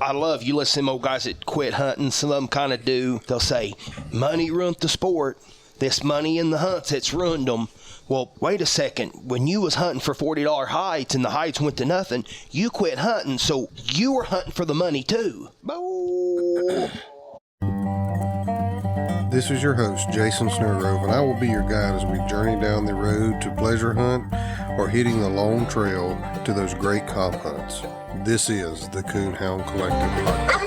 I love you listen to them old guys that quit hunting. Some of them kind of do. They'll say, money ruined the sport. This money in the hunts, it's ruined them. Well, wait a second. When you was hunting for $40 hides and the hides went to nothing, you quit hunting, so you were hunting for the money too. This is your host, Jason Snellgrove, and I will be your guide as we journey down the road to pleasure hunt or hitting the long trail to those great comp hunts. This is the Coonhound Collective podcast.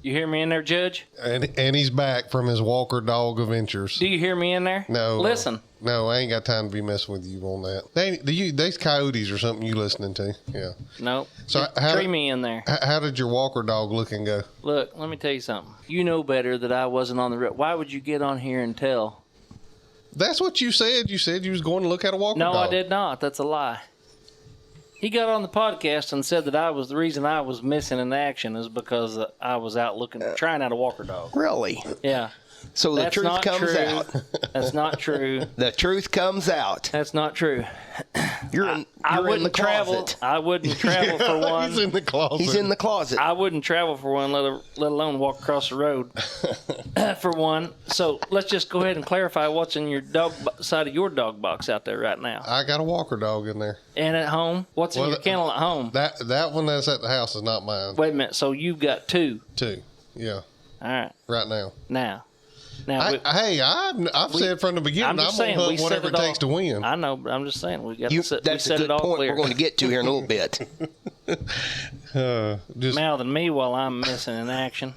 You hear me in there, Judge? And he's back from his Walker Dog adventures. Do you hear me in there? No. Listen. No, I ain't got time to be messing with you on that. They's coyotes or something you listening to. Yeah. No. So tree me in there. How did your Walker Dog look and go? Look, let me tell you something. You know better that I wasn't on the road. Why would you get on here and tell? That's what you said. You said you was going to look at a Walker Dog. No, I did not. That's a lie. He got on the podcast and said that the reason I was missing in action is because I was out trying out a Walker Dog. Really? Yeah. So the truth comes out. That's not true. The truth comes out. That's not true. You're in the closet. I wouldn't travel for one. He's in the closet. He's in the closet. I wouldn't travel for one, let alone walk across the road for one. So let's just go ahead and clarify what's in your side of your dog box out there right now. I got a Walker Dog in there. And at home? What's in your kennel at home? That one that's at the house is not mine. Wait a minute. So you've got two? Two. Yeah. All right. Right now. I've said from the beginning, I'm going to hunt whatever it takes to win. I know, but I'm just saying, that's a good point we're going to get to here in a little bit. Mouthing me while I'm missing in action.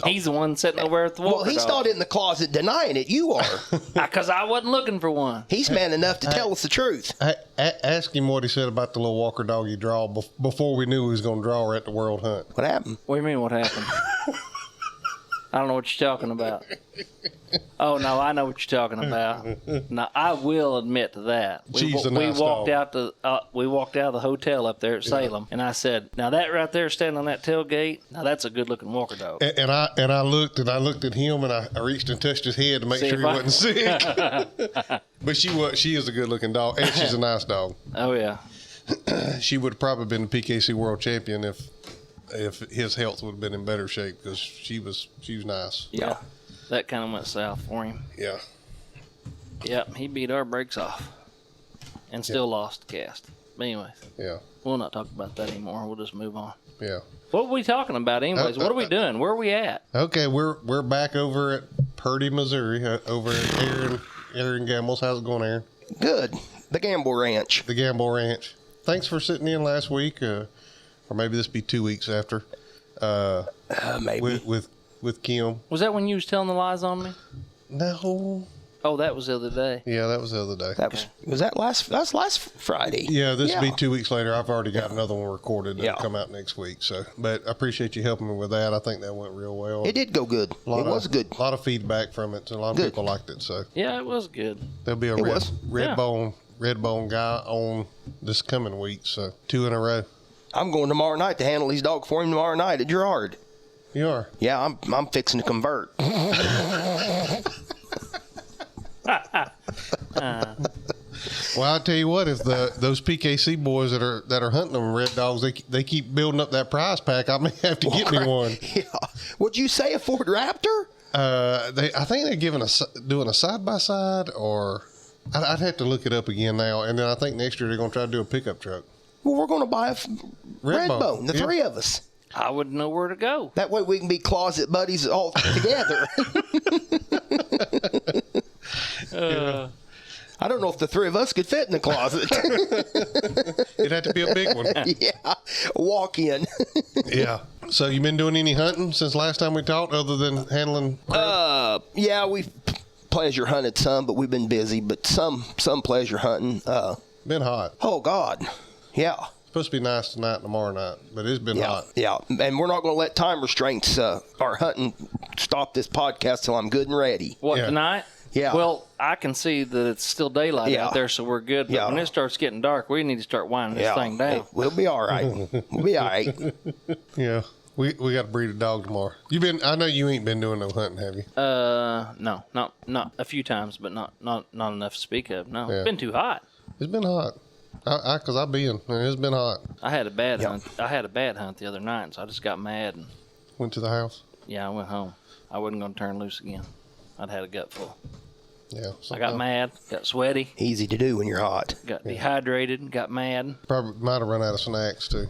He's the one sitting over at the Walker Well, he's Dog. not in the closet denying it. You are. Because I wasn't looking for one. He's man enough to tell us the truth. Ask him what he said about the little Walker Dog he draw before we knew he was going to draw her at the World Hunt. What happened? What do you mean, what happened? I don't know what you're talking about. Oh, no, I know what you're talking about. Now, I will admit to that. We walked out of the hotel up there at Salem, and I said, now that right there standing on that tailgate, now that's a good-looking Walker Dog. And I looked at him, and I reached and touched his head to make sure he wasn't sick. But she is a good-looking dog, and she's a nice dog. Oh, yeah. She would have probably been the PKC World Champion if his health would have been in better shape, because she was nice. Yeah, that kind of went south for him. Yeah. Yep, he beat our brakes off and still lost the cast. But anyways, yeah, we'll not talk about that anymore. We'll just move on. Yeah. What were we talking about anyways? What are we doing? Where are we at? Okay, we're back over at Purdy, Missouri, over at Aaron Gamble's. How's it going, Aaron? Good. The Gamble Ranch. The Gamble Ranch. Thanks for sitting in last week. Or maybe this be 2 weeks after. Maybe. With Kim. Was that when you was telling the lies on me? No. Oh, that was the other day. Yeah, that was the other day. That was last Friday. Yeah, this will be 2 weeks later. I've already got another one recorded that'll come out next week. So, but I appreciate you helping me with that. I think that went real well. It did go good. It was good. A lot of feedback from it. A lot of people liked it. So yeah, it was good. There'll be a red bone guy on this coming week. So 2 in a row. I'm going tomorrow night to handle his dog for him tomorrow night at Gerard. You are? Yeah, I'm fixing to convert. Well, I'll tell you what, if those PKC boys that are hunting them red dogs, they keep building up that prize pack, I may have to get me one. Yeah. Would you say a Ford Raptor? I think they're doing a side by side, or I'd have to look it up again now. And then I think next year they're going to try to do a pickup truck. Well, we're going to buy a red bone, the three of us. I wouldn't know where to go. That way we can be closet buddies all together. I don't know if the three of us could fit in the closet. It'd have to be a big one. Yeah, walk in. Yeah. So you been doing any hunting since last time we talked, other than handling? Yeah, we've pleasure hunted some, but we've been busy. But some pleasure hunting. Been hot. Oh God. Yeah. Supposed to be nice tonight and tomorrow night, but it's been hot. Yeah, and we're not going to let time restraints, our hunting, stop this podcast till I'm good and ready. What, tonight? Yeah. Well, I can see that it's still daylight out there, so we're good. But when it starts getting dark, we need to start winding this thing down. We'll be all right. We'll be all right. Yeah. We got to breed a dog tomorrow. I know you ain't been doing no hunting, have you? No, not a few times, but not enough to speak of. No, It's been too hot. It's been hot. Cause I've been. It's been hot. I had a bad hunt. I had a bad hunt the other night, so I just got mad and went to the house. Yeah, I went home. I wasn't gonna turn loose again. I'd had a gut full. Yeah. I got mad, got sweaty. Easy to do when you're hot. Got dehydrated, got mad. Probably might have run out of snacks too.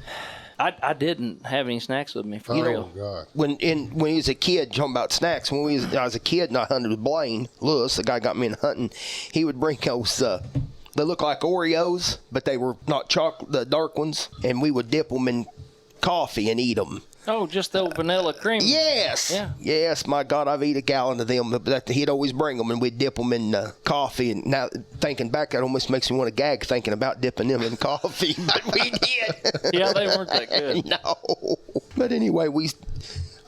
I didn't have any snacks with me for real. Oh God! When he was a kid, talking about snacks. When I was a kid and I hunted with Blaine Lewis, the guy got me in hunting. He would bring those. They look like Oreos, but they were not chocolate, the dark ones, and we would dip them in coffee and eat them. Oh, just the vanilla cream. Yes. Yeah. Yes. My God, I've eaten a gallon of them. But he'd always bring them, and we'd dip them in coffee. And now, thinking back, that almost makes me want to gag thinking about dipping them in coffee. But we did. Yeah, they weren't that good. No. But anyway,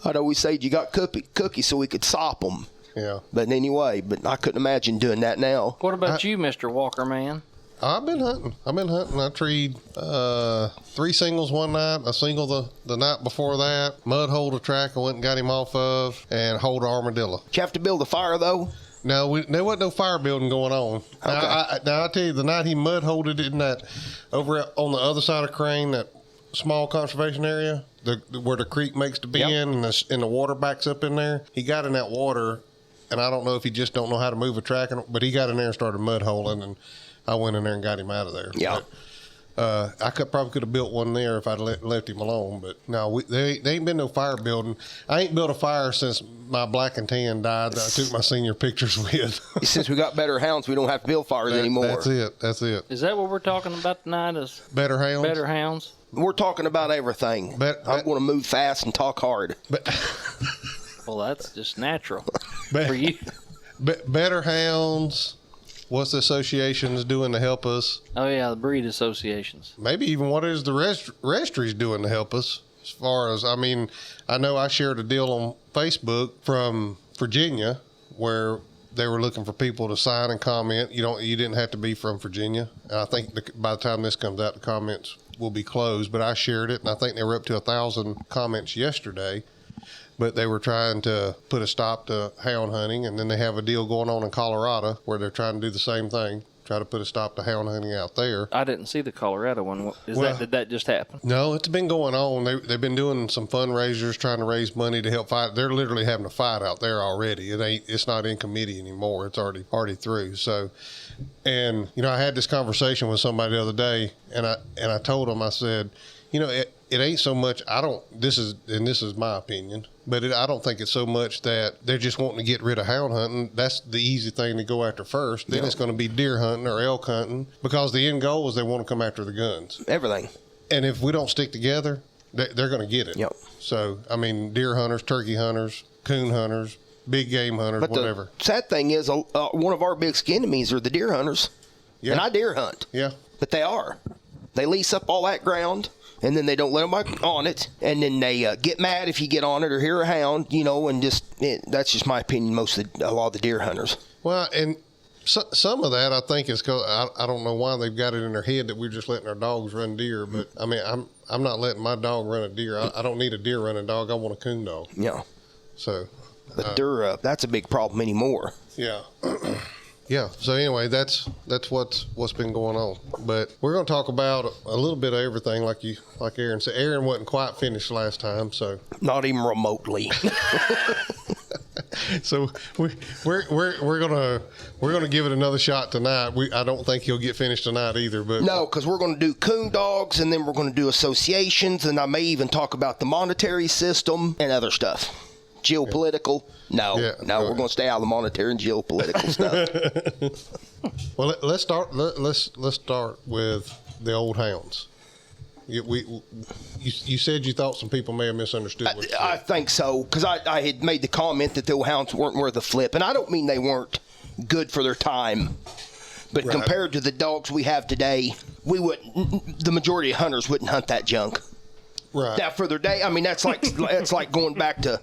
I'd always say you got cookies so we could sop them. Yeah. But anyway, I couldn't imagine doing that now. What about you, Mr. Walker, man? I've been hunting. I treed 3 singles one night, a single the night before that, mud holed a track I went and got him off of, and holed an armadillo. Did you have to build a fire, though? No, there wasn't no fire building going on. Okay. Now, I tell you, the night he mud holed it in that, over on the other side of Crane, that small conservation area, where the creek makes the bend and the water backs up in there, he got in that water, and I don't know if he just don't know how to move a track, but he got in there and started mud holing, and I went in there and got him out of there. Yeah. But, I probably could have built one there if I'd left him alone. But no, there ain't been no fire building. I ain't built a fire since my black and tan died that I took my senior pictures with. Since we got better hounds, we don't have to build fires anymore. That's it. Is that what we're talking about tonight? Is better hounds? Better hounds. We're talking about everything. I'm going to move fast and talk hard. Well, that's just natural for you. Better hounds. What's the associations doing to help us? Oh, yeah, the breed associations. Maybe even what is the registries doing to help us? As far as, I know I shared a deal on Facebook from Virginia where they were looking for people to sign and comment. You didn't have to be from Virginia. And I think by the time this comes out, the comments will be closed. But I shared it, and I think they were up to 1,000 comments yesterday. But they were trying to put a stop to hound hunting, and then they have a deal going on in Colorado where they're trying to do the same thing, try to put a stop to hound hunting out there. I didn't see the Colorado one. Did that just happen? No, it's been going on. They've been doing some fundraisers, trying to raise money to help fight. They're literally having a fight out there already. It's not in committee anymore. It's already through. So, and I had this conversation with somebody the other day, and I told them, I said, it ain't so much. This is my opinion, but I don't think it's so much that they're just wanting to get rid of hound hunting. That's the easy thing to go after first. Then it's going to be deer hunting or elk hunting, because the end goal is they want to come after the guns. Everything. And if we don't stick together, they're going to get it. Yep. So, deer hunters, turkey hunters, coon hunters, big game hunters, but whatever. The sad thing is, one of our biggest enemies are the deer hunters. Yeah. And I deer hunt. Yeah. But they are. They lease up all that ground, and then they don't let them back on it, and then they get mad if you get on it or hear a hound, and that's just my opinion. A lot of the deer hunters. Well, and some of that I think is because I don't know why they've got it in their head that we're just letting our dogs run deer, but I'm not letting my dog run a deer. I don't need a deer running dog. I want a coon dog. Yeah. So. But that's a big problem anymore. Yeah. Yeah. So anyway, that's what's been going on. But we're going to talk about a little bit of everything, like Aaron said. Aaron wasn't quite finished last time, so not even remotely. So we're gonna give it another shot tonight. I don't think he'll get finished tonight either. But no, because we're going to do coon dogs, and then we're going to do associations, and I may even talk about the monetary system and other stuff. Geopolitical. No, we're going to stay out of the monetary and geopolitical stuff. Well, let's start with the old hounds. You said you thought some people may have misunderstood what you said. I think so, because I had made the comment that the old hounds weren't worth a flip, and I don't mean they weren't good for their time, but compared to the dogs we have today, the majority of hunters wouldn't hunt that junk. Right. Now, for their day, that's like going back to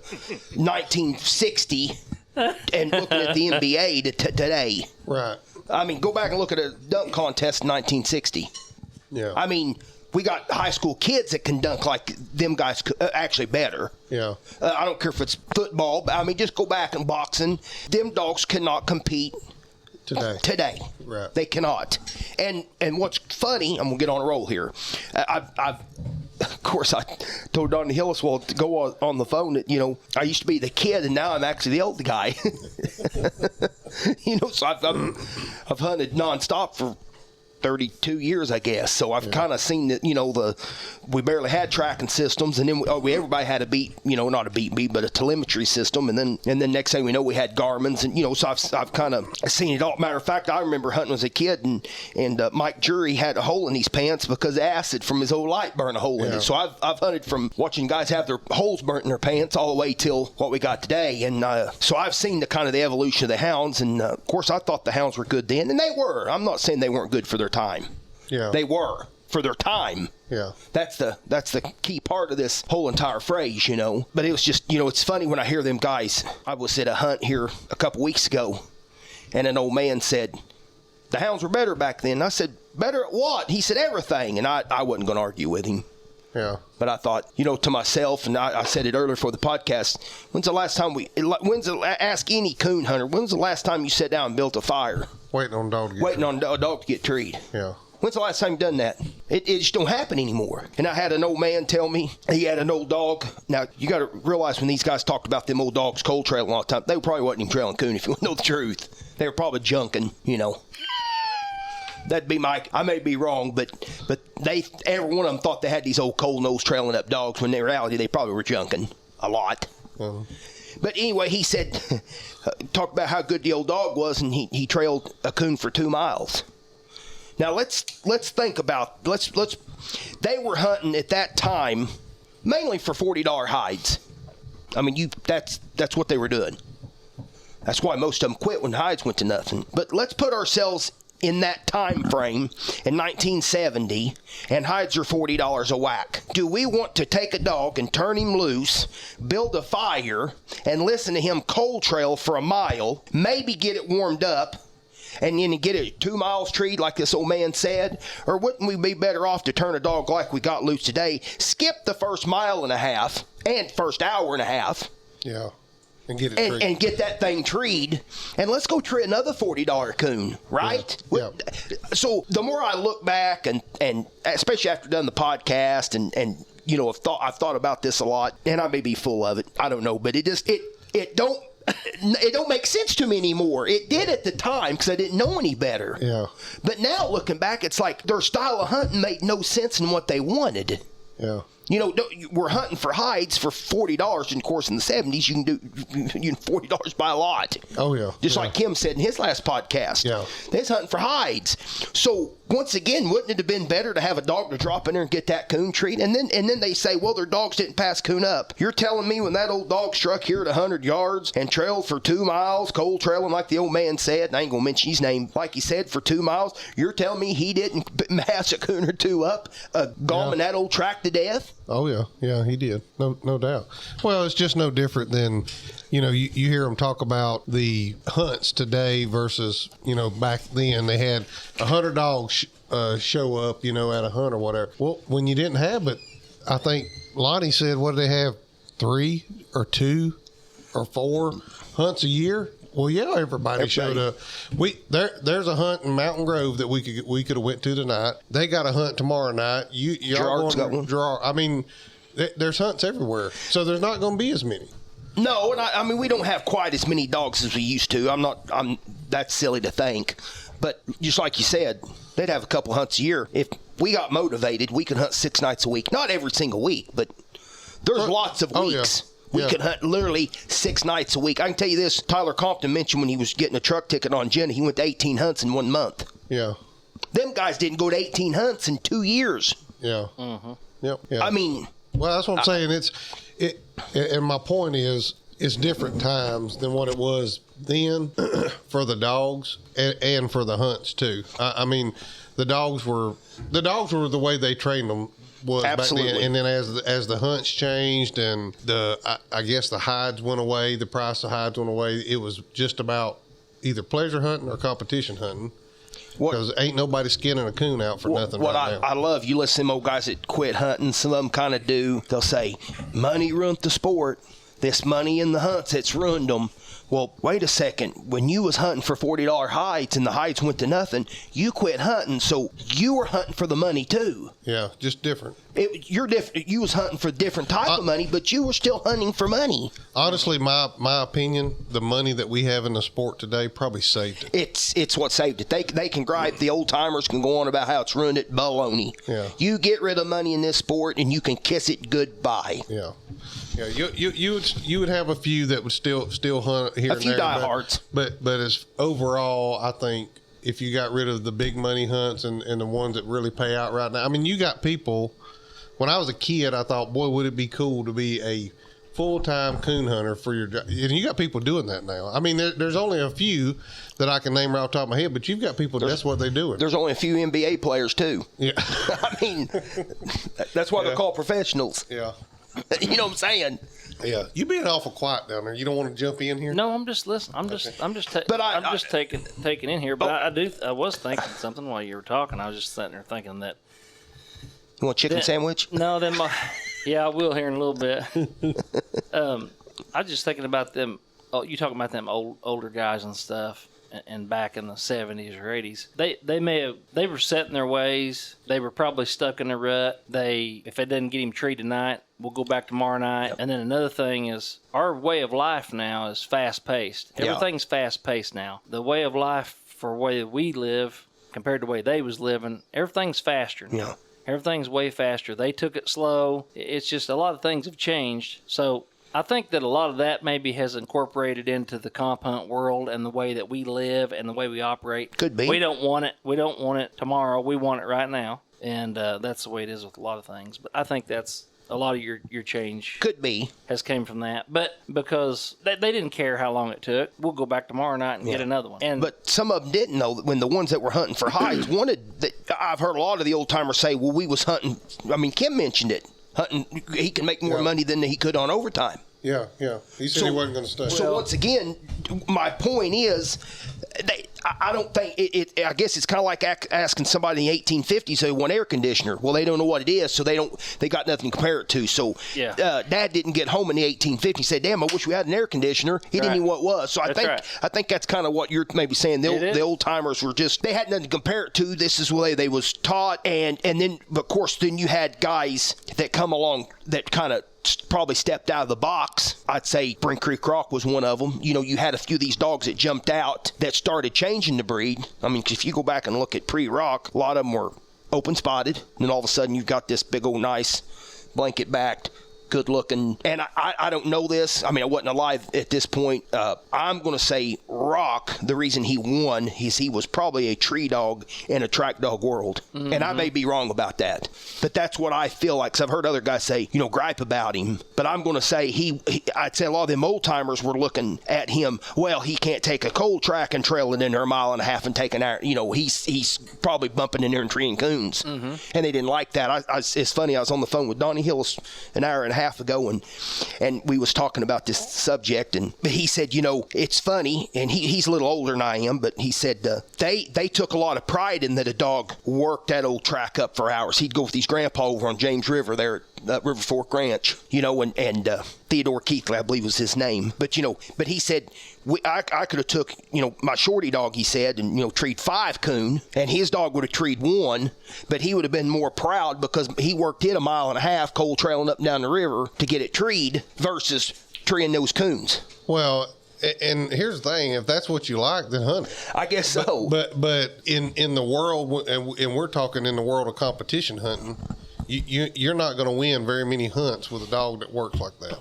1960 and looking at the NBA to today. Right. Go back and look at a dunk contest in 1960. Yeah. we got high school kids that can dunk like them guys, actually better. Yeah. I don't care if it's football, but I mean, just go back in boxing. Them dogs cannot compete today. Right. They cannot. And what's funny, I'm gonna get on a roll here. I've of course, I told Donnie Hillis, well, to go on the phone that, you know, I used to be the kid and now I'm actually the old guy. You know, so I've hunted nonstop for 32 years, I guess. So I've kind of seen that, you know, we barely had tracking systems, and then everybody had not a beat, but a telemetry system, and then next thing we know, we had Garmin's, and, you know, so I've kind of seen it all. Matter of fact, I remember hunting as a kid, and Mike Jury had a hole in his pants because acid from his old light burned a hole in it. So I've hunted from watching guys have their holes burnt in their pants all the way till what we got today, and so I've seen the evolution of the hounds, and of course I thought the hounds were good then, and they were. I'm not saying they weren't good for their time. Yeah. They were for their time. Yeah. That's the key part of this whole entire phrase, you know. But it was just, you know, it's funny when I hear them guys. I was at a hunt here a couple weeks ago, and an old man said, the hounds were better back then. And I said, better at what? He said, everything. And I wasn't going to argue with him. Yeah. But I thought, you know, to myself, and I said it earlier for the podcast, ask any coon hunter, when's the last time you sat down and built a fire? Waiting on a dog to get treed. Yeah. When's the last time you done that? It just don't happen anymore. And I had an old man tell me he had an old dog. Now, you got to realize when these guys talked about them old dogs cold trailing all the time, they probably wasn't even trailing coon, if you want to know the truth. They were probably junking, you know. That'd be I may be wrong, but every one of them thought they had these old cold nose trailing up dogs when in reality they probably were junking a lot. But anyway, he said, talked about how good the old dog was, and he trailed a coon for 2 miles. Now let's think about they were hunting at that time mainly for $40 hides. I mean, that's what they were doing. That's why most of them quit when hides went to nothing. But let's put ourselves in that time frame in 1970, and hides are $40 a whack. Do we want to take a dog and turn him loose, build a fire, and listen to him cold trail for a mile, maybe get it warmed up, and then get it 2 miles treed like this old man said? Or wouldn't we be better off to turn a dog like we got loose today, skip the first mile and a half and first hour and a half, yeah, and get it treed, and get that thing treed, and let's go tree another $40 coon, right? Yeah. So the more I look back, and especially after done the podcast, and you know, I've thought about this a lot, and I may be full of it, I don't know, but it don't make sense to me anymore. It did at the time because I didn't know any better. Yeah. But now looking back, it's like their style of hunting made no sense in what they wanted. Yeah. You know, we're hunting for hides for $40. And of course, in the 70s, you can $40 by a lot. Oh yeah. Just like Kim said in his last podcast. Yeah. They was hunting for hides. So once again, wouldn't it have been better to have a dog to drop in there and get that coon treat? And then they say, well, their dogs didn't pass coon up. You're telling me when that old dog struck here at 100 yards and trailed for 2 miles, cold trailing like the old man said, and I ain't gonna mention his name, like he said, for 2 miles, you're telling me he didn't pass a coon or two up, galming that old track to death? Oh yeah, he did, no doubt. Well, it's just no different than, you know, you hear them talk about the hunts today versus, you know, back then they had 100 dogs show up, you know, at a hunt or whatever. Well, when you didn't have it, I think Lonnie said, what did they have, 3 or 2 or 4 hunts a year? Well, yeah, everybody showed up. There's a hunt in Mountain Grove that we could have went to tonight. They got a hunt tomorrow night. Gerard's got one. Gerard, I mean, there's hunts everywhere, so there's not going to be as many. No, and I mean, we don't have quite as many dogs as we used to. I'm that's silly to think, but just like you said, they'd have a couple hunts a year. If we got motivated, we could hunt 6 nights a week. Not every single week, but there's lots of weeks. Yeah. We could hunt literally 6 nights a week. I can tell you this, Tyler Compton mentioned when he was getting a truck ticket on Jenna, he went to 18 hunts in 1 month. Yeah. Them guys didn't go to 18 hunts in 2 years. Yeah. Mm-hmm. Yep. Yeah. I mean. Well, that's what I'm saying. And my point is, it's different times than what it was then for the dogs and for the hunts too. I mean, the dogs were the way they trained them. Was absolutely. Back then. And then as the hunts changed and I guess the hides went away, the price of hides went away, it was just about either pleasure hunting or competition hunting. Because ain't nobody skinning a coon out for nothing what right now. I love, you listen to them old guys that quit hunting, some of them kind of do. They'll say, money ruined the sport. This money in the hunts, it's ruined them. Well, wait a second. When you was hunting for $40 hides and the hides went to nothing, you quit hunting, so you were hunting for the money too. Yeah, just different. You're different. You was hunting for a different type of money, but you were still hunting for money. Honestly, my opinion, the money that we have in the sport today probably saved it. It's what saved it. They can gripe. The old timers can go on about how it's ruined it. Baloney. Yeah. You get rid of money in this sport, and you can kiss it goodbye. Yeah. Yeah, you would have a few that would still hunt here and there. A few diehards. But as overall, I think if you got rid of the big money hunts and the ones that really pay out right now, I mean, you got people. When I was a kid, I thought, boy, would it be cool to be a full-time coon hunter for your job. And you got people doing that now. I mean, there's only a few that I can name right off the top of my head, but you've got people, that's what they're doing. There's only a few NBA players, too. Yeah. I mean, that's why they're called professionals. Yeah. You know what I'm saying? Yeah. You being awful quiet down there. You don't want to jump in here? No, I'm just listening. I'm just taking in here. But I was thinking something while you were talking. I was just sitting there thinking that. You want a chicken sandwich? No, yeah, I will here in a little bit. I was just thinking about them. Oh, you talking about them older guys and stuff, and back in the 70s or 80s, they were set in their ways. They were probably stuck in a rut. If it doesn't get him treed tonight, we'll go back tomorrow night. Yep. And then another thing is our way of life now is fast paced. Everything's fast paced now. The way of life for the way that we live compared to the way they was living, everything's faster now. Yeah. Everything's way faster. They took it slow. It's just a lot of things have changed. So I think that a lot of that maybe has incorporated into the comp hunt world and the way that we live and the way we operate. Could be. We don't want it. We don't want it tomorrow. We want it right now. And that's the way it is with a lot of things. But I think that's a lot of your change. Could be. Has came from that. But because they didn't care how long it took, we'll go back tomorrow night and get another one. But some of them didn't know that when the ones that were hunting for hides wanted that. I've heard a lot of the old timers say, well, we was hunting. I mean, Kim mentioned it. Hunting, he can make more money than he could on overtime. Yeah. He said he wasn't going to stay. So once again, my point is, I don't think I guess it's kind of like asking somebody in the 1850s who want air conditioner. Well, they don't know what it is, so they got nothing to compare it to. So Dad didn't get home in the 1850s. Said, "Damn, I wish we had an air conditioner." He didn't even know what it was. So I think that's kind of what you're maybe saying. The old timers were just, they had nothing to compare it to. This is the way they was taught, and then of course then you had guys that come along that kind of probably stepped out of the box. I'd say Brink Creek Rock was one of them. You know, you had a few of these dogs that jumped out that started changing the breed. I mean, if you go back and look at pre-Rock, a lot of them were open spotted, and then all of a sudden you've got this big old nice blanket backed, good looking. And I don't know this. I mean, I wasn't alive at this point. I'm going to say Rock, the reason he won is he was probably a tree dog in a track dog world. Mm-hmm. And I may be wrong about that, but that's what I feel like. Because I've heard other guys say, gripe about him. But I'm going to say I'd say a lot of them old timers were looking at him. Well, he can't take a cold track and trail it in there a mile and a half and take an hour. He's probably bumping in there and treeing coons. Mm-hmm. And they didn't like that. It's funny. I was on the phone with Donnie Hillis an hour and a half ago, and we was talking about this subject, and he said, it's funny, and he's a little older than I am, but he said they took a lot of pride in that a dog worked that old track up for hours. He'd go with his grandpa over on James River there at River Fork Ranch, and Theodore Keithley, I believe was his name. But he said I could have took my shorty dog, he said, and treed 5 coon, and his dog would have treed 1, but he would have been more proud because he worked it a mile and a half cold trailing up and down the river to get it treed versus treeing those coons. Well, and here's the thing: if that's what you like, then hunt it. I guess so. But in the world, and we're talking in the world of competition hunting, you're not going to win very many hunts with a dog that works like that.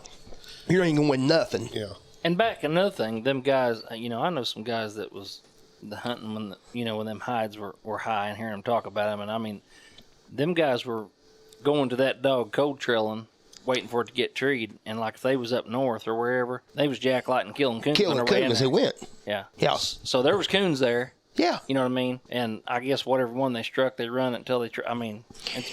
You ain't going to win nothing. Yeah. And back another thing, them guys, I know some guys that was the hunting when them hides were high, and hearing them talk about them, and I mean, them guys were going to that dog cold trailing, waiting for it to get treed, and like if they was up north or wherever, they was jacklighting killing coons as they went. Yeah. Yeah. So there was coons there, Yeah. You know what I mean? And I guess whatever one they struck, they run it until they.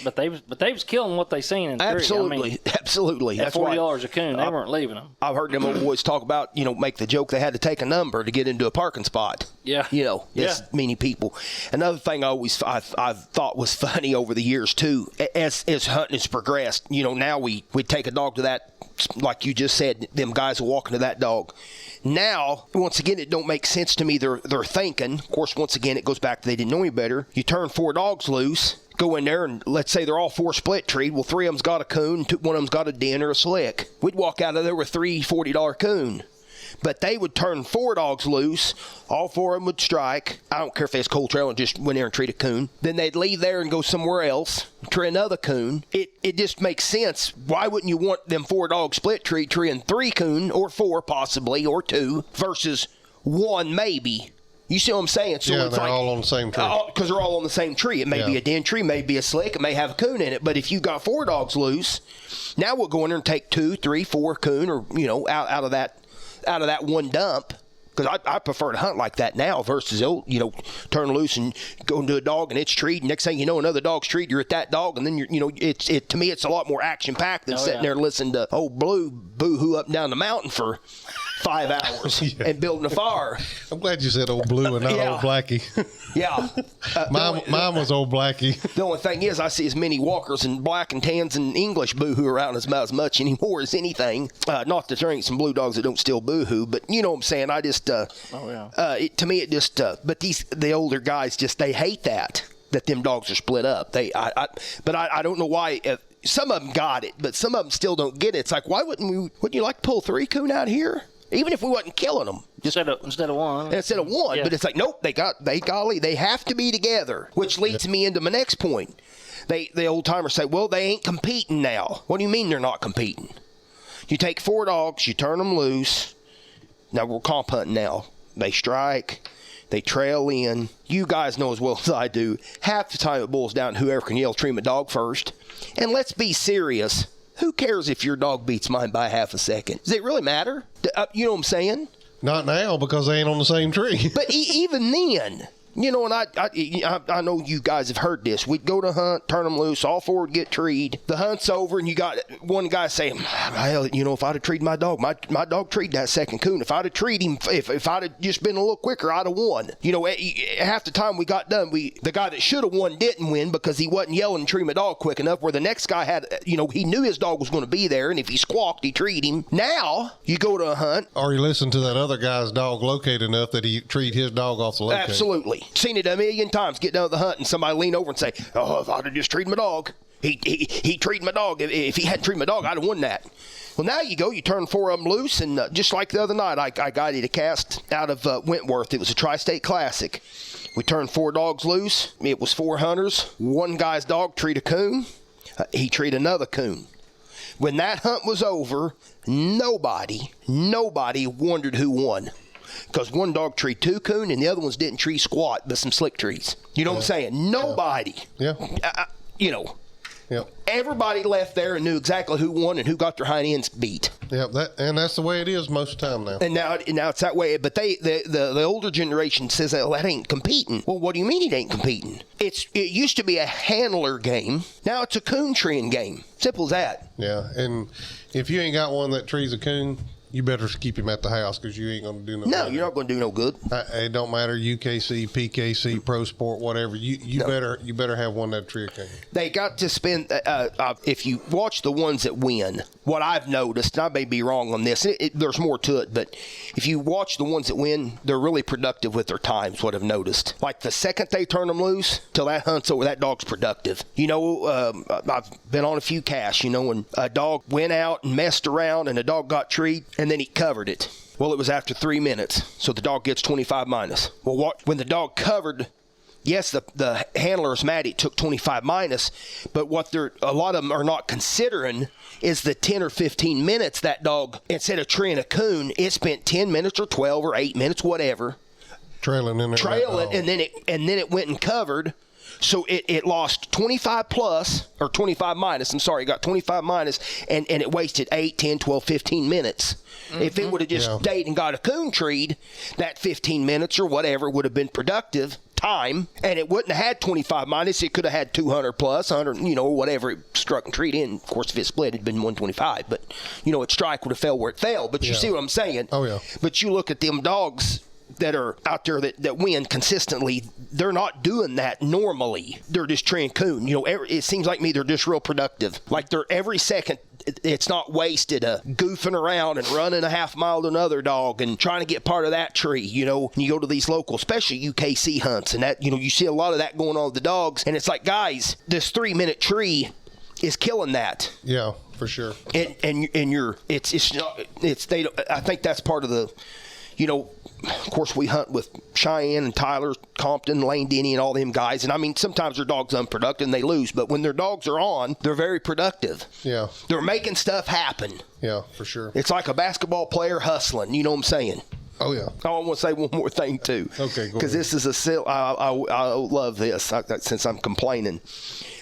But they was killing what they seen in the Absolutely, absolutely. At $40 a coon, they weren't leaving them. I've heard them old boys talk about, make the joke they had to take a number to get into a parking spot. Yeah. This many people. Another thing I thought was funny over the years too, as hunting has progressed. Now we take a dog to that, like you just said, them guys are walking to that dog. Now, once again, it don't make sense to me. They're thinking. Of course, once again, it goes back to they didn't know any better. You turn 4 dogs loose, go in there, and let's say they're all 4 split treed. Well, 3 of them's got a coon, 1 of them's got a den or a slick. We'd walk out of there with 3 $40 coon. But they would turn 4 dogs loose. All 4 of them would strike. I don't care if it's cold trail and just went there and treat a coon. Then they'd leave there and go somewhere else, tree another coon. It just makes sense. Why wouldn't you want them 4 dogs split treeing 3 coon, or 4 possibly, or 2, versus 1 maybe? You see what I'm saying? So yeah, they're all on the same tree. Because they're all on the same tree. It may be a den tree, may be a slick, it may have a coon in it. But if you got 4 dogs loose, now we'll go in there and take 2, 3, 4 coon, or out of that one dump. Because I prefer to hunt like that now versus turn loose and go into a dog and it's treed. Next thing you know, another dog's treed. You're at that dog, and then to me it's a lot more action packed than sitting there listening to old Blue boo-hoo up and down the mountain for 5 hours and building a fire. I'm glad you said old Blue and not old Blackie. Yeah. Mine was old Blackie. The only thing is I see as many walkers and black and tans and English boo-hoo around as much anymore as anything. Not that there ain't some blue dogs that don't still boo-hoo, but you know what I'm saying. I just to me it just but the older guys they hate that them dogs are split up. But I don't know why. Some of them got it, but some of them still don't get it. It's like, why wouldn't you like to pull 3 coon out here? Even if we wasn't killing them. Instead of 1. Instead of 1. Yeah. But it's like, nope, they have to be together. Which leads me into my next point. The old timers say, well, they ain't competing now. What do you mean they're not competing? You take 4 dogs, you turn them loose. Now we're comp hunting now. They strike, they trail in. You guys know as well as I do, half the time it boils down to whoever can yell treat my dog first. And let's be serious. Who cares if your dog beats mine by half a second? Does it really matter? You know what I'm saying? Not now, because they ain't on the same tree. But even then, and I know you guys have heard this. We'd go to hunt, turn them loose, all 4 would get treed. The hunt's over, and you got one guy saying, well, if I'd have treed my dog, my dog treed that second coon. If I'd have treed him, if I'd have just been a little quicker, I'd have won. Half the time we got done, the guy that should have won didn't win because he wasn't yelling and treating my dog quick enough, where the next guy had, he knew his dog was going to be there, and if he squawked, he treed him. Now, you go to a hunt. Or you listen to that other guy's dog locate enough that he treat his dog off the locate. Absolutely. Seen it a million times. Get down to the hunt and somebody lean over and say, oh, if I'd have just treated my dog, he treated my dog. If he hadn't treated my dog, I'd have won that. Well, now you turn 4 of them loose, and just like the other night, I guided a cast out of Wentworth. It was a Tri-State Classic. We turned 4 dogs loose. It was 4 hunters. One guy's dog treated a coon. He treated another coon. When that hunt was over, nobody wondered who won. Because one dog treed 2 coon and the other ones didn't tree squat, but some slick trees. You know what I'm saying? Nobody. Yeah. Yep. Everybody left there and knew exactly who won and who got their hind ends beat. Yeah, that's the way it is most of the time now. And now it's that way. But the older generation says that ain't competing. Well, what do you mean it ain't competing? It used to be a handler game. Now it's a coon treeing game. Simple as that. Yeah, and if you ain't got one that trees a coon, you better keep him at the house because you ain't going to do no good. No, you're not going to do no good. It don't matter, UKC, PKC, Pro Sport, whatever. You better have one that tree can. They got to spend, if you watch the ones that win, what I've noticed, and I may be wrong on this, there's more to it, but if you watch the ones that win, they're really productive with their times, what I've noticed. Like the second they turn them loose, till that hunt's over, that dog's productive. I've been on a few casts, when a dog went out and messed around and a dog got treed, and then he covered it. Well, it was after 3 minutes, so the dog gets 25 minus. Well, when the dog covered, yes, the handler's mad it took 25 minus, but what a lot of them are not considering is the 10 or 15 minutes that dog, instead of treeing a coon, it spent 10 minutes or 12 or 8 minutes, whatever, trailing in there. And then it went and covered. So it lost 25 plus, or 25 minus. I'm sorry, it got 25 minus, and it wasted 8, 10, 12, 15 minutes. If it would have just stayed and got a coon treed, that 15 minutes or whatever would have been productive time, and it wouldn't have had 25 minus. It could have had 200 plus, 100, whatever it struck and treat in. Of course, if it split, it'd been 125, but, its strike would have fell where it fell. But you see what I'm saying? Oh, yeah. But you look at them dogs that are out there that win consistently, they're not doing that normally. They're just treeing coon. It seems like me they're just real productive. Like they're every second, it's not wasted goofing around and running a half mile to another dog and trying to get part of that tree. And you go to these local, especially UKC hunts, and that you see a lot of that going on with the dogs. And it's like, guys, this 3-minute tree is killing that. Yeah, for sure. And I think that's part of the, of course, we hunt with Cheyenne and Tyler, Compton, Lane Denny, and all them guys. And, I mean, sometimes their dogs unproductive and they lose. But when their dogs are on, they're very productive. Yeah. They're making stuff happen. Yeah, for sure. It's like a basketball player hustling. You know what I'm saying? Oh, yeah. I want to say one more thing, too. Okay, go because this is I love this, since I'm complaining.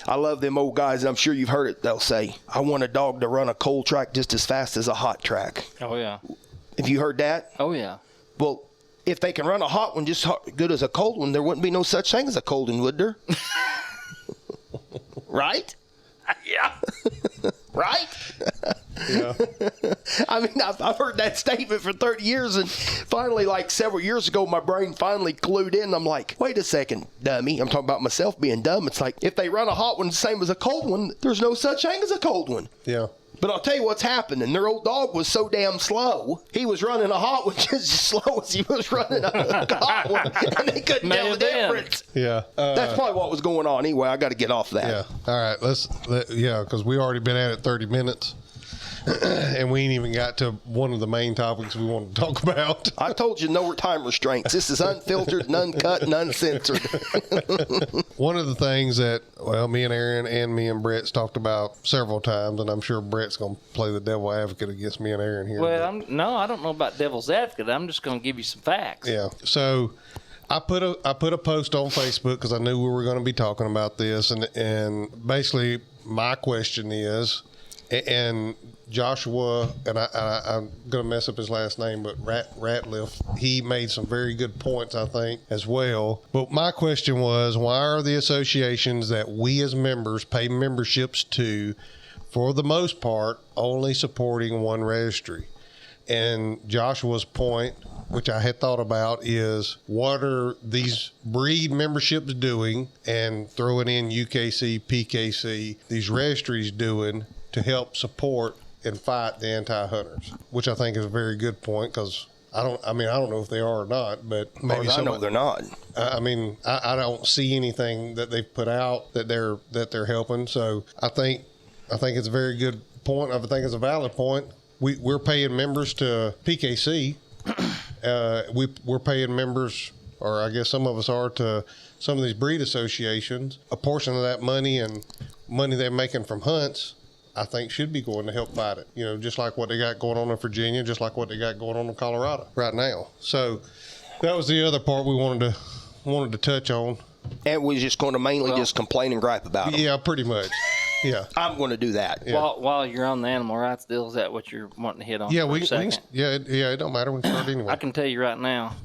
I love them old guys, and I'm sure you've heard it. They'll say, I want a dog to run a cold track just as fast as a hot track. Oh, yeah. Have you heard that? Oh, yeah. Well, if they can run a hot one just good as a cold one, there wouldn't be no such thing as a cold one, would there? Right? Yeah. Right? Yeah. I mean, I've heard that statement for 30 years, and finally, like several years ago, my brain finally clued in. I'm like, wait a second, dummy. I'm talking about myself being dumb. It's like, if they run a hot one the same as a cold one, there's no such thing as a cold one. Yeah. But I'll tell you what's happening. Their old dog was so damn slow. He was running a hot one just as slow as he was running a hot one, and they couldn't tell the difference. Yeah. That's probably what was going on. Anyway, I got to get off that. Yeah. All right. Because we already been at it 30 minutes. And we ain't even got to one of the main topics we wanted to talk about. I told you no time restraints. This is unfiltered and uncut and uncensored. One of the things that, me and Aaron and me and Brett's talked about several times, and I'm sure Brett's going to play the devil advocate against me and Aaron here. Well, I don't know about devil's advocate. I'm just going to give you some facts. Yeah. So I put a post on Facebook because I knew we were going to be talking about this, and basically my question is, and Joshua, and I'm going to mess up his last name, but Ratliff, he made some very good points, I think, as well. But my question was, why are the associations that we as members pay memberships to, for the most part, only supporting one registry? And Joshua's point, which I had thought about, is what are these breed memberships doing, and throwing in UKC, PKC, these registries doing to help support and fight the anti-hunters, which I think is a very good point, because I don't know if they are or not, but maybe I know they're not. I don't see anything that they've put out that they're helping. So I think it's a very good point. I think it's a valid point. We're paying members to PKC. We're paying members, or I guess some of us are, to some of these breed associations. A portion of that money and money they're making from hunts, I think, should be going to help fight it. Just like what they got going on in Virginia, just like what they got going on in Colorado right now. So that was the other part we wanted to touch on. And we're just going to mainly just complain and gripe about them. Yeah, pretty much. Yeah, I'm going to do that. Yeah. While you're on the animal rights deal, is that what you're wanting to hit on? Yeah, for a second? it don't matter. We can start anyway. I can tell you right now,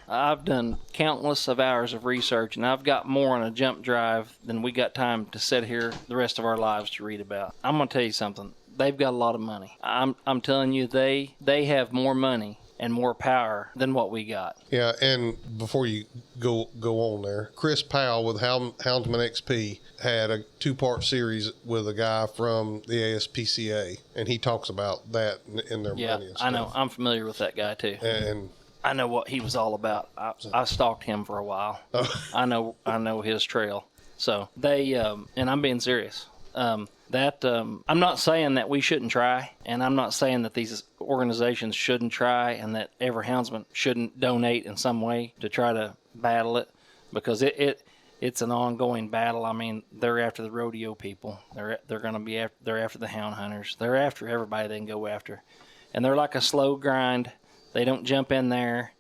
I've done countless of hours of research, and I've got more on a jump drive than we got time to sit here the rest of our lives to read about. I'm going to tell you something. They've got a lot of money. I'm telling you, they have more money and more power than what we got. Yeah, and before you go on there, Chris Powell with Houndsman XP had a 2-part series with a guy from the ASPCA, and he talks about that in their money and stuff. I know. I'm familiar with that guy too. And I know what he was all about. I stalked him for a while. I know his trail. So they, and I'm being serious. I'm not saying that we shouldn't try, and I'm not saying that these organizations shouldn't try, and that every houndsman shouldn't donate in some way to try to battle it, because it's an ongoing battle. I mean, they're after the rodeo people. They're after the hound hunters. They're after everybody they can go after, and they're like a slow grind. They don't jump in there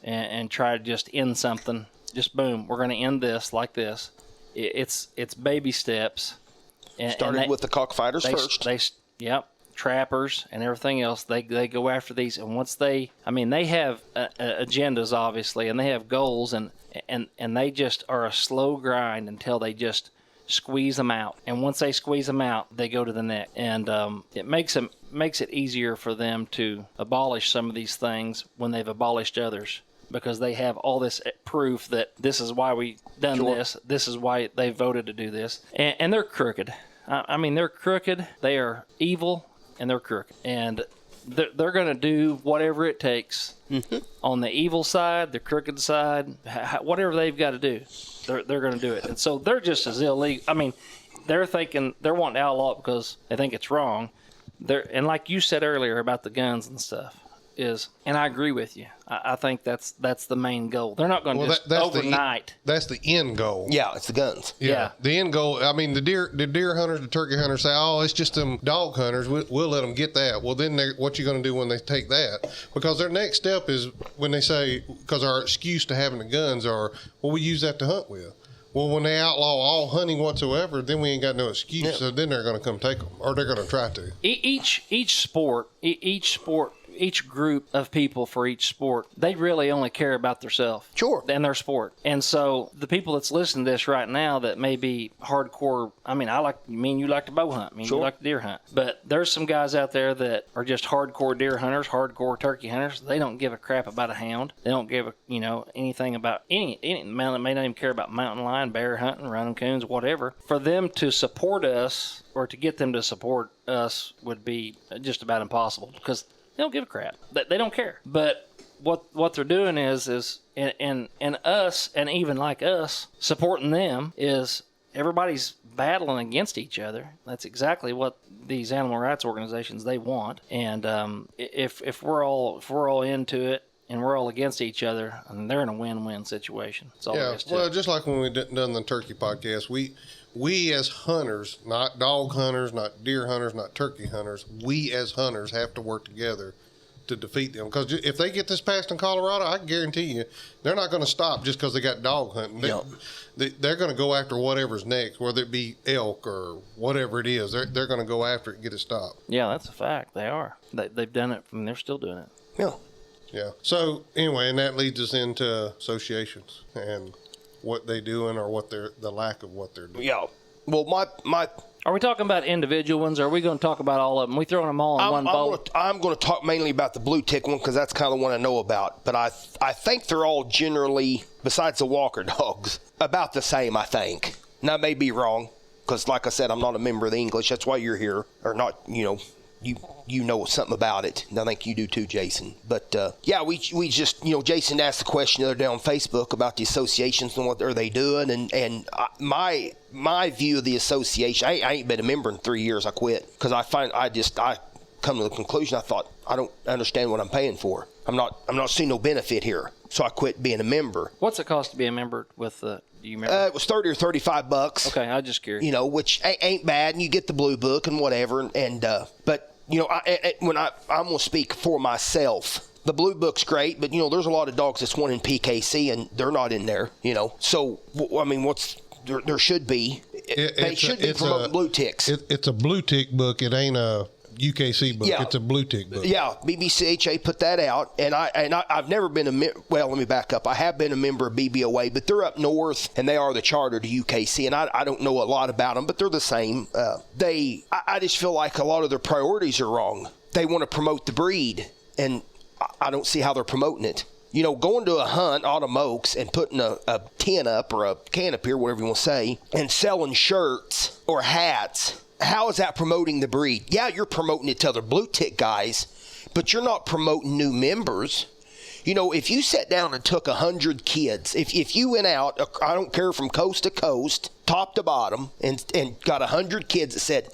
and try to just end something. Just boom, we're going to end this like this. it's baby steps. Started with the cockfighters first. Trappers and everything else. They go after these, and once they have agendas, obviously, and they have goals, and they just are a slow grind until they just squeeze them out. And once they squeeze them out, they go to the next. And it makes it easier for them to abolish some of these things when they've abolished others, because they have all this proof that this is why we done this. This is why they voted to do this. And they're crooked. They're crooked. They are evil, and they're crooked. And they're going to do whatever it takes on the evil side, the crooked side, whatever they've got to do. They're going to do it. And so they're just as illegal. They're thinking they're wanting to outlaw it because they think it's wrong. And like you said earlier about the guns and stuff, and I agree with you. I think that's the main goal. They're not going to just overnight. That's the end goal. Yeah, it's the guns. Yeah. The end goal. The deer hunters, the turkey hunters say, "Oh, it's just them dog hunters. We'll let them get that." Well, then what you going to do when they take that? Because their next step is when they say, because our excuse to having the guns are, well, we use that to hunt with. Well, when they outlaw all hunting whatsoever, then we ain't got no excuse. Yeah. So then they're going to come take them, or they're going to try to. Each group of people for each sport, they really only care about themselves. Sure. And their sport. And so the people that's listening to this right now that may be hardcore, you like to bow hunt. Sure. You like to deer hunt. But there's some guys out there that are just hardcore deer hunters, hardcore turkey hunters. They don't give a crap about a hound. They don't give anything about any man that may not even care about mountain lion, bear hunting, running coons, whatever. For them to support us, or to get them to support us, would be just about impossible, because they don't give a crap. They don't care. But what they're doing is us, and even like us, supporting them, is everybody's battling against each other. That's exactly what these animal rights organizations, they want. And if we're all into it, and we're all against each other, and they're in a win-win situation. That's all there is to it. Just like when we done the turkey podcast, we as hunters, not dog hunters, not deer hunters, not turkey hunters, we as hunters have to work together to defeat them. Because if they get this passed in Colorado, I guarantee you, they're not going to stop just because they got dog hunting. They're going to go after whatever's next, whether it be elk or whatever it is. They're going to go after it and get it stopped. Yeah, that's a fact. They are. They've done it, and they're still doing it. Yeah. Yeah. So anyway, and that leads us into associations and what they doing, or the lack of what they're doing. Yeah. Well, my Are we talking about individual ones, or are we going to talk about all of them? We throwing them all in one bowl? I'm going to talk mainly about the blue tick one, because that's kind of the one I know about. But I think they're all generally, besides the walker dogs, about the same, I think. Now, I may be wrong, because like I said, I'm not a member of the English. That's why you're here. Or not, you know something about it. And I think you do too, Jason. But, we just, Jason asked the question the other day on Facebook about the associations and what are they doing. And my view of the association, I ain't been a member in 3 years. I quit because I come to the conclusion, I thought, I don't understand what I'm paying for. I'm not seeing no benefit here. So I quit being a member. What's it cost to be a member with do you remember? It was $30 or $35. Okay, I was just curious. Which ain't bad, and you get the blue book and whatever. But I'm gonna speak for myself. The blue book's great, but there's a lot of dogs that's won in PKC and they're not in there. So there should be. They should be promoting blue ticks. It's a blue tick book. It ain't a UKC book. Yeah. It's a blue tick book. Yeah, BBCHA put that out, and I've never been let me back up. I have been a member of BBOA, but they're up north, and they are the charter to UKC, and I don't know a lot about them, but they're the same. I just feel like a lot of their priorities are wrong. They want to promote the breed, and I don't see how they're promoting it. Going to a hunt, autumn oaks, and putting a tent up or a canopy or whatever you want to say, and selling shirts or hats. How is that promoting the breed? Yeah, you're promoting it to other blue tick guys, but you're not promoting new members. If you sat down and took 100 kids, if you went out, I don't care, from coast to coast, top to bottom, and got 100 kids that said,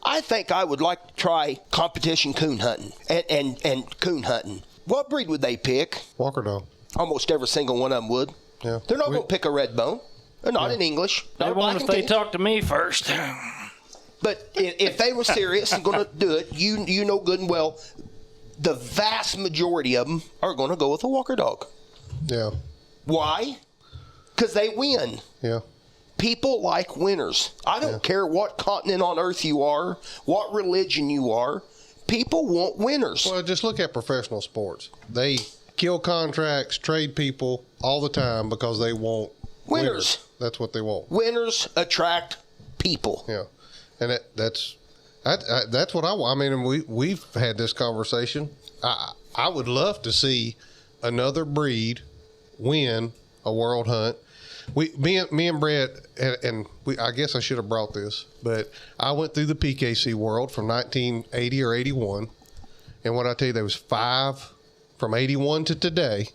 I think I would like to try competition coon hunting and coon hunting, what breed would they pick? Walker dog. Almost every single one of them would. Yeah. They're not going to pick a red bone. They're not in English. They won't if they talk to me first. But if they were serious and going to do it, you know good and well, the vast majority of them are going to go with a walker dog. Yeah. Why? Because they win. Yeah. People like winners. I don't care what continent on earth you are, what religion you are. People want winners. Well, just look at professional sports. They kill contracts, trade people all the time because they want winners. That's what they want. Winners attract people. Yeah, and that's what I want. I mean, we've had this conversation. I would love to see another breed win a world hunt. Me and Brett, and I guess I should have brought this, but I went through the PKC world from 1980 or 81, and what I tell you, there was 5 from 81 to today.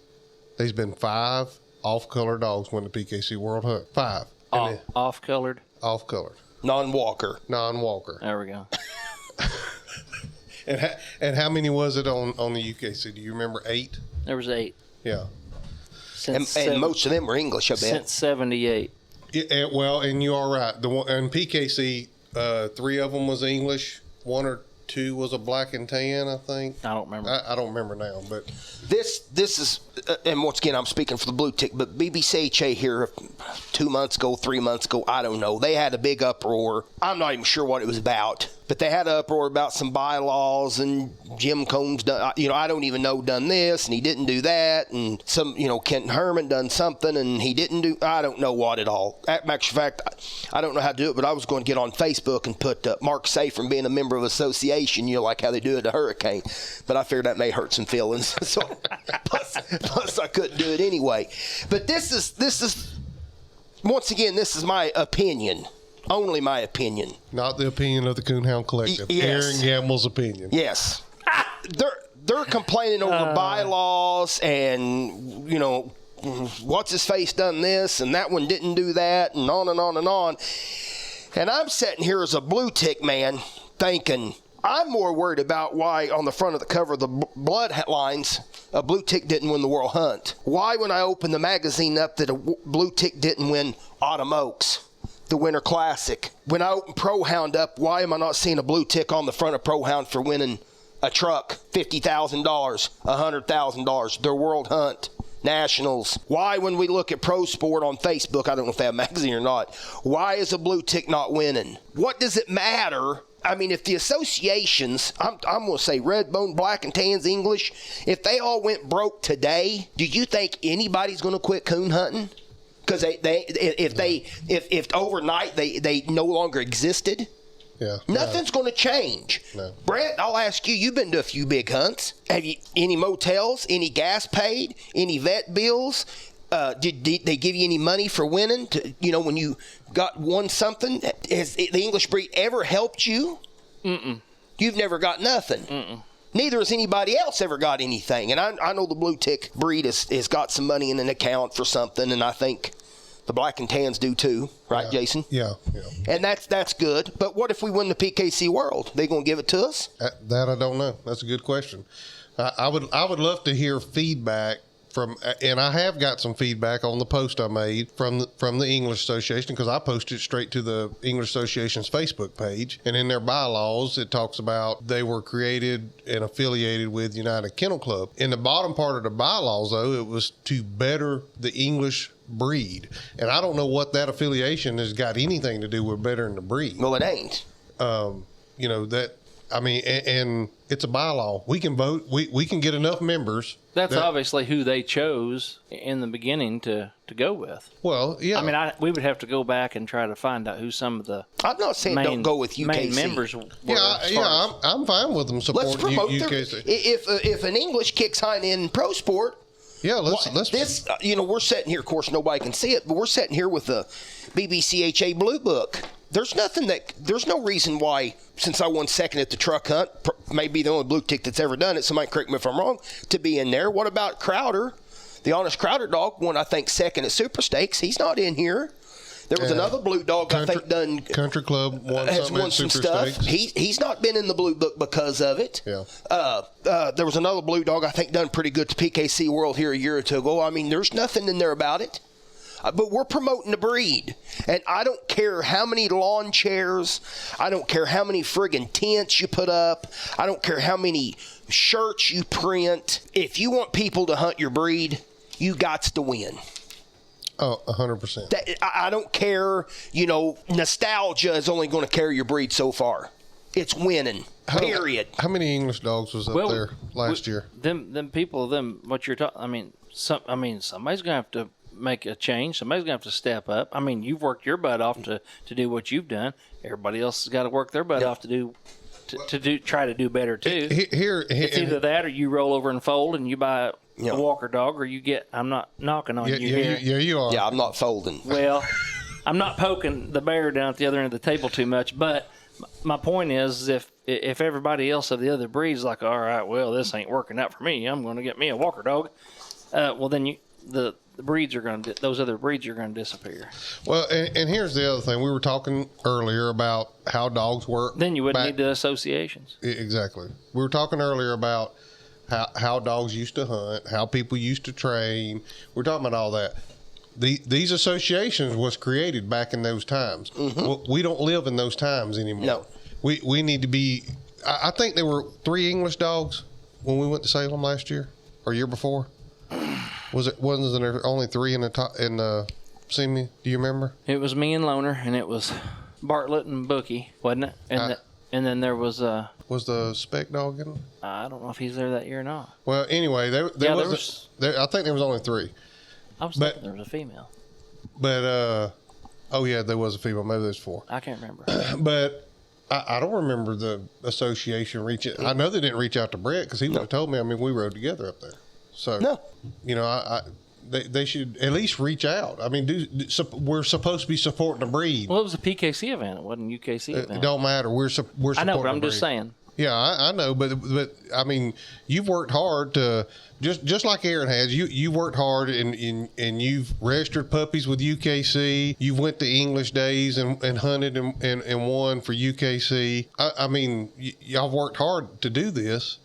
There's been 5 off-color dogs win the PKC world hunt. 5. Off-colored? Off-colored. Non-walker. There we go. And how many was it on the UKC? Do you remember? 8? There was 8. Yeah. And most of them were English, I bet. Since 78. Yeah, well, and you are right. The one in PKC, 3 of them was English. 1 or 2 was a black and tan, I think. I don't remember. I don't remember now, but this is, and once again, I'm speaking for the blue tick, but BBCHA here 2 months ago, 3 months ago, I don't know. They had a big uproar. I'm not even sure what it was about, but they had an uproar about some bylaws, and Jim Combs done, I don't even know, done this, and he didn't do that, and some, Kent Herman done something, and he didn't do, I don't know what at all. As a matter of fact, I don't know how to do it, but I was going to get on Facebook and put Mark Safer being a member of association, like how they do it at Hurricane, but I figured that may hurt some feelings, so plus I couldn't do it anyway. But this is once again, this is my opinion. Only my opinion. Not the opinion of the Coonhound Collective. Yes. Aaron Gamble's opinion. Yes. They're complaining over bylaws and, what's his face done this and that one didn't do that and on and on and on. And I'm sitting here as a blue tick man thinking, I'm more worried about why on the front of the cover of the blood lines a blue tick didn't win the World Hunt. Why when I opened the magazine up that a blue tick didn't win Autumn Oaks, the Winter Classic. When I open Pro Hound up, why am I not seeing a blue tick on the front of Pro Hound for winning a truck, $50,000, $100,000, their World Hunt, Nationals? Why, when we look at Pro Sport on Facebook, I don't know if they have a magazine or not, why is a blue tick not winning? What does it matter? I mean, if the associations, I'm going to say red bone, black and tans, English, if they all went broke today, do you think anybody's going to quit coon hunting? Because if overnight they no longer existed, nothing's going to change. No. Brett, I'll ask you. You've been to a few big hunts. Have you any motels? Any gas paid? Any vet bills? Did they give you any money for winning? When you won something, has the English breed ever helped you? Mm-mm. You've never got nothing. Mm-mm. Neither has anybody else ever got anything. And I know the blue tick breed has got some money in an account for something, and I think the black and tans do too, right, Jason? Yeah. And that's good. But what if we win the PKC World? They going to give it to us? That I don't know. That's a good question. I would love to hear feedback and I have got some feedback on the post I made from the English Association, because I posted it straight to the English Association's Facebook page. And in their bylaws, it talks about they were created and affiliated with United Kennel Club. In the bottom part of the bylaws, though, it was to better the English breed. And I don't know what that affiliation has got anything to do with bettering the breed. Well, it ain't. And it's a bylaw. We can vote. We can get enough members. That's obviously who they chose in the beginning to go with. Well, yeah. I mean, we would have to go back and try to find out who some of the I'm not saying don't go with UKC. main members were. I'm fine with them supporting let's promote UKC. If an English kicks hind in pro sport, let's this we're sitting here. Of course, nobody can see it, but we're sitting here with the BBCHA Blue Book. There's no reason why, since I won second at the truck hunt, maybe the only blue tick that's ever done it, somebody correct me if I'm wrong, to be in there. What about Crowder? The Honest Crowder dog won, I think, second at Super Stakes. He's not in here. There was another blue dog I think done. Country Club has won some stuff. He's not been in the Blue Book because of it. Yeah. There was another blue dog I think done pretty good to PKC World here a year or two ago. I mean, there's nothing in there about it. But we're promoting the breed. And I don't care how many lawn chairs. I don't care how many friggin' tents you put up. I don't care how many shirts you print. If you want people to hunt your breed, you gots to win. Oh, 100%. I don't care. Nostalgia is only going to carry your breed so far. It's winning. Period. How many English dogs was up there last year? What you're talking. Somebody's gonna have to make a change. Somebody's gonna have to step up. You've worked your butt off to do what you've done. Everybody else has got to work their butt off to try to do better too. It's either that or you roll over and fold and you buy a walker dog, or you get. I'm not knocking on you here. Yeah, you are. Yeah, I'm not folding. Well, I'm not poking the bear down at the other end of the table too much, but my point is, if everybody else of the other breeds like, all right, well, this ain't working out for me, I'm going to get me a walker dog. Well, then the breeds are going to those other breeds are going to disappear. Well, and here's the other thing. We were talking earlier about how dogs work. Then you wouldn't need the associations. Exactly. We were talking earlier about how dogs used to hunt, how people used to train. We're talking about all that. These associations was created back in those times. Mm-hmm. We don't live in those times anymore. No. We need to be. I think there were 3 English dogs when we went to Salem last year or year before. Wasn't there only 3 in the Simi? Do you remember? It was me and Loner, and it was Bartlett and Bookie, wasn't it? And then there was Was the spec dog in? I don't know if he's there that year or not. Well, anyway, there was. I think there was only 3. I was thinking there was a female. But oh yeah, there was a female. Maybe there's 4. I can't remember. But I don't remember the association reaching. I know they didn't reach out to Brett because he would have told me. We rode together up there. So no, they should at least reach out. We're supposed to be supporting the breed. Well, it was a PKC event. It wasn't a UKC event. It don't matter. We're supporting. I know, but I'm the just saying. Yeah, I know, but you've worked hard to just like Aaron has. You worked hard and you've registered puppies with UKC. You've went to English days and hunted and won for UKC. Y'all worked hard to do this.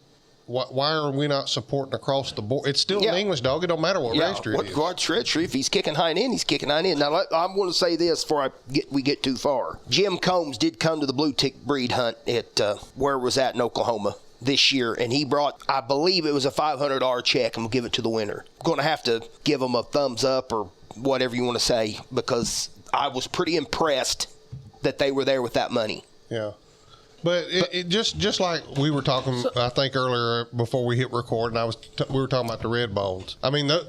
Why are we not supporting across the board? It's still an English dog. It don't matter what registry it is. What registry? If he's kicking hind end, he's kicking hind end. Now, I want to say this before we get too far. Jim Combs did come to the blue tick breed hunt at where it was at in Oklahoma this year, and he brought, I believe it was a $500 check, and we'll give it to the winner. I'm going to have to give him a thumbs up or whatever you want to say, because I was pretty impressed that they were there with that money. Yeah. But it just like we were talking, I think earlier before we hit record, and we were talking about the red bones.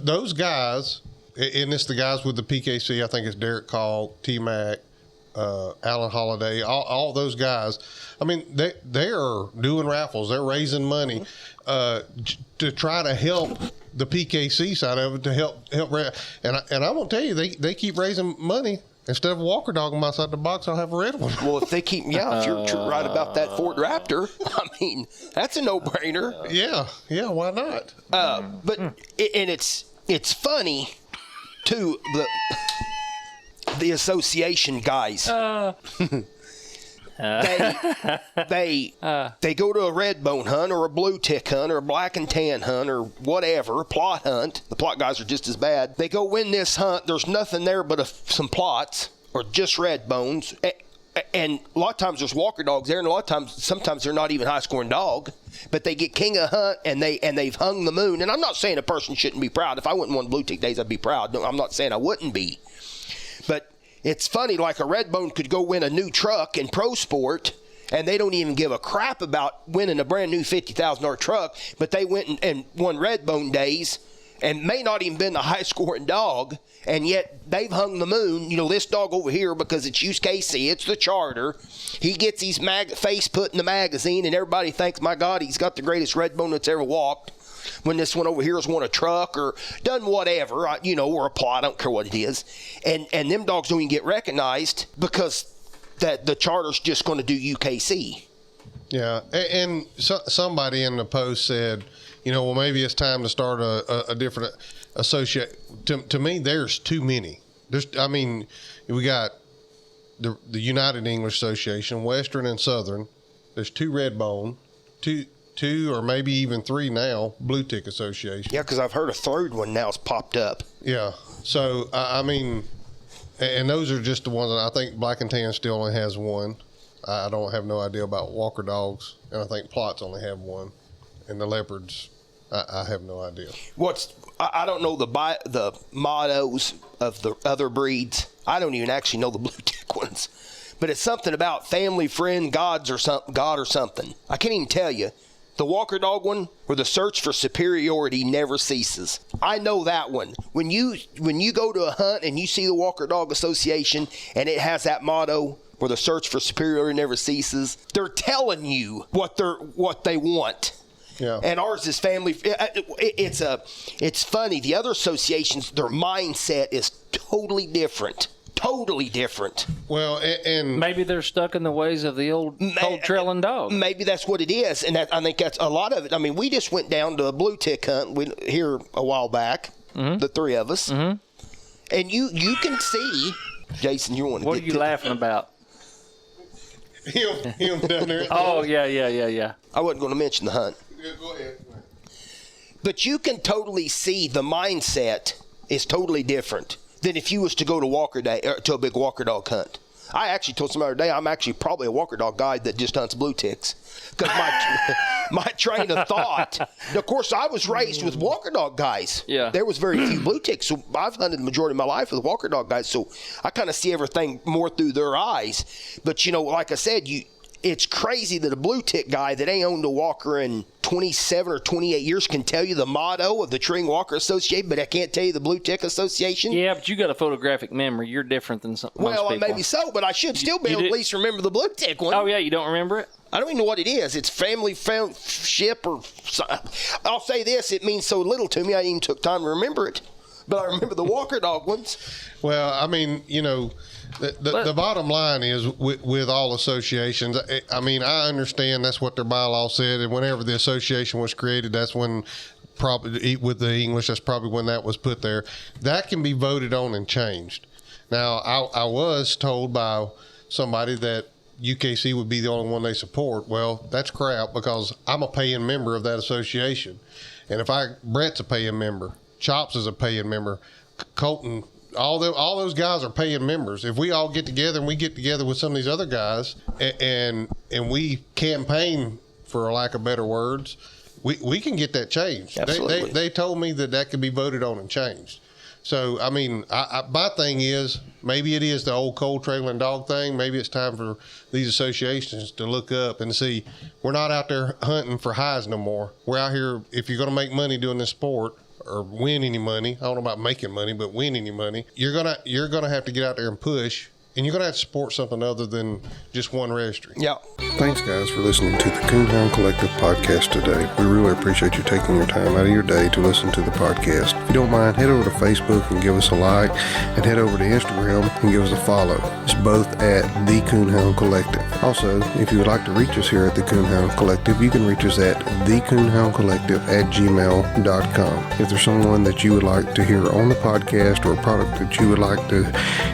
Those guys, and it's the guys with the PKC. I think it's Derek Call, T Mac, Alan Holiday, all those guys. They are doing raffles. They're raising money to try to help the PKC side of it, to help. And I won't tell you, they keep raising money. Instead of a walker dog on my side of the box, I'll have a red one. Well, if they keep, if you're right about that Ford Raptor, that's a no-brainer. Yeah, why not? But it's funny too. The association guys, they go to a red bone hunt or a blue tick hunt or a black and tan hunt or whatever, a plot hunt. The plot guys are just as bad. They go win this hunt. There's nothing there but some plots or just red bones. And a lot of times there's walker dogs there, and sometimes they're not even high scoring dog, but they get king of hunt and they've hung the moon. And I'm not saying a person shouldn't be proud. If I went and won blue tick days, I'd be proud. No, I'm not saying I wouldn't be, but it's funny, like a red bone could go win a new truck in pro sport, and they don't even give a crap about winning a brand new $50,000 truck, but they went and won red bone days and may not even been the high scoring dog, and yet they've hung the moon. This dog over here, because it's UKC, it's the charter. He gets his face put in the magazine, and everybody thinks, my God, he's got the greatest red bone that's ever walked. When this one over here has won a truck or done whatever, or a plot, I don't care what it is. And them dogs don't even get recognized because the charter's just going to do UKC. Yeah, and somebody in the post said, well, maybe it's time to start a different associate. To me, there's too many. We got the United English Association, Western and Southern. There's 2 red bone, two or maybe even 3 now, blue tick association. Yeah, because I've heard a third one now's popped up. Yeah. So, and those are just the ones that I think Black and Tan still only has 1. I don't have no idea about walker dogs, and I think Plots only have 1. And the leopards, I have no idea. I don't know the mottos of the other breeds. I don't even actually know the blue tick ones. But it's something about family, friend, God or something. I can't even tell you. The Walker Dog one, where the search for superiority never ceases. I know that one. When you go to a hunt and you see the Walker Dog Association and it has that motto, where the search for superiority never ceases, they're telling you what they want. Yeah. And ours is family. It's funny. The other associations, their mindset is totally different. Totally different. Well, and maybe they're stuck in the ways of the old trailing dog. Maybe that's what it is, and I think that's a lot of it. I mean, we just went down to a blue tick hunt here a while back, the three of us, and you can see, Jason, you want to. What are you laughing about? Him down there. Oh yeah. I wasn't going to mention the hunt. Yeah, go ahead. But you can totally see the mindset is totally different than if you was to go to a big Walker Dog hunt. I actually told somebody today I'm actually probably a Walker Dog guy that just hunts blue ticks. Because my train of thought, of course, I was raised with Walker Dog guys. Yeah. There was very few blue ticks, so I've hunted the majority of my life with Walker Dog guys, so I kind of see everything more through their eyes. But, like I said, it's crazy that a blue tick guy that ain't owned a walker in 27 or 28 years can tell you the motto of the Treeing Walker Association, but I can't tell you the Blue Tick Association. Yeah, but you got a photographic memory. You're different than most people. Well, maybe so, but I should still be able to at least remember the Blue Tick one. Oh, yeah, you don't remember it? I don't even know what it is. It's family friendship or I'll say this, it means so little to me I even took time to remember it. But I remember the Walker Dog ones. Well, I mean, the bottom line is with all associations, I mean, I understand that's what their bylaw said, and whenever the association was created, that's when probably with the English, that's probably when that was put there. That can be voted on and changed. Now, I was told by somebody that UKC would be the only one they support. Well, that's crap, because I'm a paying member of that association. And if Brett's a paying member, Chops is a paying member, Colton, all those guys are paying members. If we all get together and we get together with some of these other guys and we campaign, for lack of better words, we can get that changed. Absolutely. They told me that could be voted on and changed. So, I mean, my thing is, maybe it is the old cold trailing dog thing. Maybe it's time for these associations to look up and see, we're not out there hunting for highs no more. We're out here, if you're going to make money doing this sport or win any money, I don't know about making money, but win any money, you're gonna have to get out there and push. And you're going to have to support something other than just one registry. Yeah. Thanks, guys, for listening to the Coonhound Collective podcast today. We really appreciate you taking your time out of your day to listen to the podcast. If you don't mind, head over to Facebook and give us a like, and head over to Instagram and give us a follow. It's both at the Coonhound Collective. Also, if you would like to reach us here at the Coonhound Collective, you can reach us at thecoonhoundcollective@gmail.com. If there's someone that you would like to hear on the podcast or a product that you would like to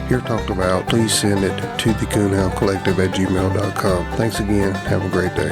hear talked about, please send it to thecoonhoundcollective@gmail.com. Thanks again. Have a great day.